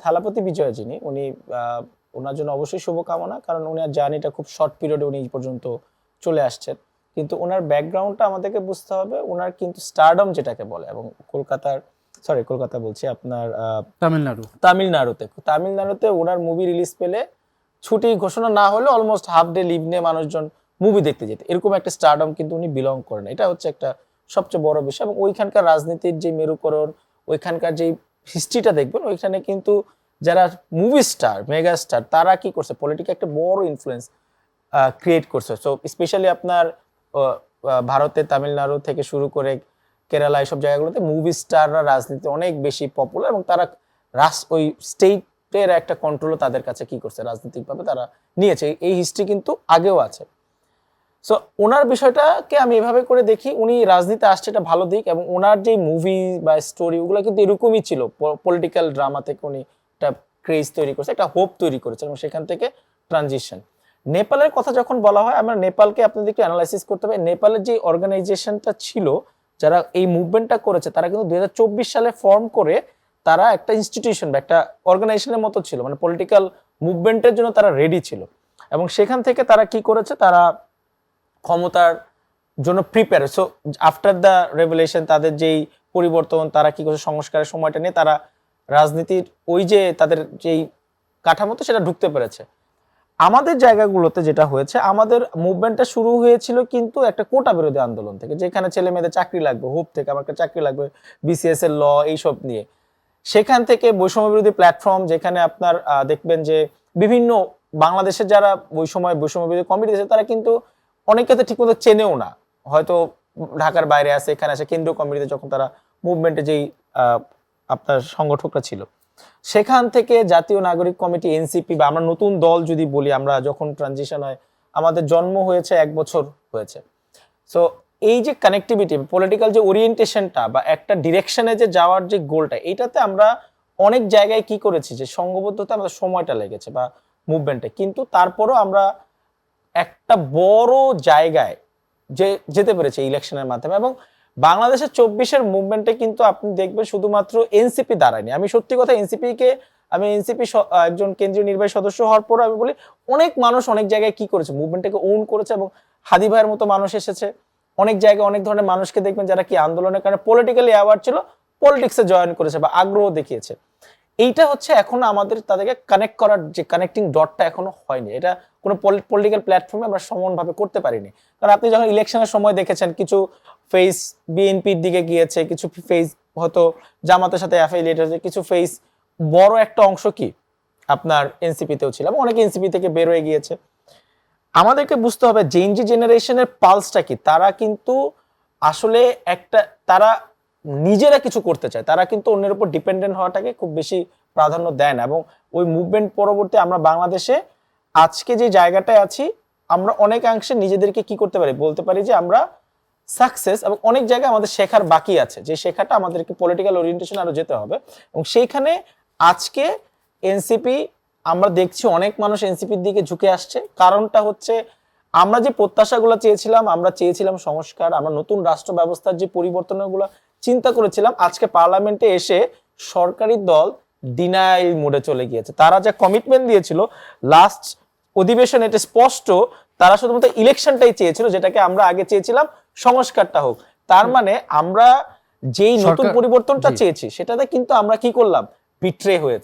থালাপতি বিজয় যিনি, উনি ওনার জন্য অবশ্যই শুভকামনা, কারণ ওনার জার্নিটা খুব শর্ট পিরিয়ডে উনি এই পর্যন্ত চলে আসছেন। কিন্তু ওনার ব্যাকগ্রাউন্ডটা আমাদেরকে বুঝতে হবে, ওনার কিন্তু স্টারডম যেটাকে বলে, এবং কলকাতা বলছি আপনার তামিলনাড়ুতে ওনার মুভি রিলিজ পেলে ছুটি ঘোষণা না হলে অলমোস্ট হাফ ডে লিভ নিয়ে মানুষজন মুভি দেখতে যেত, এরকম একটা স্টারডম কিন্তু উনি বিলং করেন। এটা হচ্ছে একটা সবচেয়ে বড় বিষয়। এবং ওইখানকার রাজনীতির যে মেরুকরণ, ওইখানকার যে হিস্ট্রিটা দেখবেন, ওইখানে কিন্তু যারা মুভি স্টার, মেগা স্টার, তারা কি করছে, পলিটিকে একটা বড় ইনফ্লুয়েন্স ক্রিয়েট করছে। সো স্পেশালি আপনার ভারতে তামিলনাড়ু থেকে শুরু করে কেরালা, এইসব জায়গাগুলোতে মুভি স্টাররা রাজনীতি অনেক বেশি পপুলার, এবং তারা ওই স্টেটের একটা কন্ট্রোলও তাদের কাছে কি করছে, রাজনৈতিকভাবে তারা নিয়েছে। এই হিস্ট্রি কিন্তু আগেও আছে। সো ওনার বিষয়টাকে আমি এভাবে করে দেখি, উনি রাজনীতি আসছে, এটা ভালো দিক, এবং ওনার যে মুভি বা স্টোরি ওগুলো কিন্তু এরকমই ছিল, পলিটিক্যাল ড্রামা থেকে উনি একটা ক্রেজ তৈরি করেছে, একটা হোপ তৈরি করেছে, এবং সেখান থেকে ট্রানজিশন। নেপালের কথা যখন বলা হয়, আমরা নেপালকে আপনাদেরকে অ্যানালাইসিস করতে হবে। নেপালের যে অর্গানাইজেশনটা ছিল, যারা এই মুভমেন্টটা করেছে, তারা কিন্তু 2024 সালে ফর্ম করে তারা একটা ইনস্টিটিউশন বা একটা অর্গানাইজেশনের মতো ছিল, মানে পলিটিক্যাল মুভমেন্টের জন্য তারা রেডি ছিল। এবং সেখান থেকে তারা কি করেছে, তারা ক্ষমতার জন্য prepare. So after the revolution তাদের যেই পরিবর্তন, তারা কি করছে, সংস্কারের সময়টা নিয়ে তারা রাজনীতির ওই যে তাদের যেই কাঠামোতে সেটা ঢুকতে পেরেছে। আমাদের জায়গাগুলোতে যেটা হয়েছে, আমাদের মুভমেন্টটা শুরু হয়েছিল কিন্তু একটা কোটা বিরোধী আন্দোলন থেকে, যেখানে ছেলে মেয়েদের চাকরি লাগবে, হোপ থেকে আমার একটা চাকরি লাগবে, বিসিএস এর ল, এইসব নিয়ে। সেখান থেকে বৈষম্য বিরোধী প্ল্যাটফর্ম, যেখানে আপনার দেখবেন যে বিভিন্ন বাংলাদেশের যারা ওই সময় বৈষম্য বিরোধী কমিটি আছে, তারা কিন্তু অনেকে তো ঠিকমতো চেনেও না, হয়তো ঢাকার বাইরে আছে, এখানে আসে কেন্দ্রীয় কমিটিতে, যখন তারা মুভমেন্টে যেই আপনার সংগঠকরা ছিল, সেখান থেকে জাতীয় নাগরিক কমিটি, এনসিপি, বা আমরা নতুন দল যদি বলি, আমরা যখন ট্রানজিশন হয়, আমাদের জন্ম হয়েছে 1 বছর হয়েছে। সো এই যে কানেক্টিভিটি, পলিটিক্যাল যে ওরিয়েন্টেশনটা বা একটা ডিরেকশনে যে যাওয়ার যে গোলটা, এইটাতে আমরা অনেক জায়গায় কি করেছি, যে সংঘবদ্ধতা আমাদের সময়টা লেগেছে বা মুভমেন্টে, কিন্তু তারপরও আমরা একটা বড় জায়গায় যে যেতে পেরেছে ইলেকশনের মাধ্যমে। এবং বাংলাদেশের 24-এর মুভমেন্টে কিন্তু আপনি দেখবেন শুধুমাত্র এনসিপি দাঁড়ায়নি। আমি সত্যি কথা, এনসিপি একজন কেন্দ্রীয় নির্বাহী সদস্য হওয়ার পর আমি বলি, অনেক মানুষ অনেক জায়গায় কি করেছে, মুভমেন্টটাকে ওন করেছে, এবং হাদি ভাইয়ের মতো মানুষ এসেছে অনেক জায়গায়। অনেক ধরনের মানুষকে দেখবেন যারা কি আন্দোলনের কারণে পলিটিক্যালি অ্যাওয়ার্ড ছিল, পলিটিক্সে জয়েন করেছে বা আগ্রহ দেখিয়েছে। এইটা হচ্ছে এখনো আমাদের তাদেরকে কানেক্ট করার যে কানেক্টিং ডটটা এখনো হয়নি। এটা কোনো পলিটিক্যাল প্ল্যাটফর্মে আমরা সমানভাবে করতে পারিনি। কারণ আপনি যখন ইলেকশনের সময় দেখেছেন, কিছু ফেস বিএনপির দিকে গিয়েছে, কিছু ফেস হয়তো জামাতের সাথে অ্যাফিলিয়েট হয়েছে, কিছু ফেস বড় একটা অংশ কি আপনার এনসিপিতেও ছিল, এবং অনেক এনসিপি থেকে বের হয়ে গিয়েছে। আমাদেরকে বুঝতে হবে জেনজি জেনারেশনের পালসটা কি। তারা কিন্তু আসলে তারা নিজেরা কিছু করতে চায়, তারা কিন্তু অন্যের উপর ডিপেন্ডেন্ট হওয়াটাকে খুব বেশি প্রাধান্য দেয় না। এবং ওই মুভমেন্ট পরবর্তী আমরা বাংলাদেশে আজকে যে জায়গাটায় আছি, আমরা অনেকাংশে নিজেদেরকে কি করতে পারি, বলতে পারি যে আমরা সাকসেস। এবং অনেক জায়গায় আমাদের শেখার বাকি আছে, যে শেখাটা আমাদেরকে পলিটিক্যাল ওরিয়েন্টেশন আরো যেতে হবে। এবং সেইখানে আজকে এনসিপি, আমরা দেখছি অনেক মানুষ এনসিপির দিকে ঝুঁকে আসছে। কারণটা হচ্ছে, আমরা যে প্রত্যাশাগুলো চেয়েছিলাম, আমরা চেয়েছিলাম সংস্কার, আমরা নতুন রাষ্ট্র ব্যবস্থার যে পরিবর্তনগুলো চিন্তা করেছিলাম, আজকে পার্লামেন্টে এসে সরকারি দল ডিনায়াল মোডে চলে গিয়েছে। তারা যা কমিটমেন্ট দিয়েছিল লাস্ট অধিবেশনে, এটা স্পষ্ট, তারা শুধুমাত্র ইলেকশনটাই চেয়েছিল, যেটাকে আমরা আগে চেয়েছিলাম সংস্কারটা হোক। তার মানে আমরা যেই নতুন পরিবর্তনটা চেয়েছি, সেটাতে কিন্তু আমরা কি করলাম, বিট্রে হয়েছে।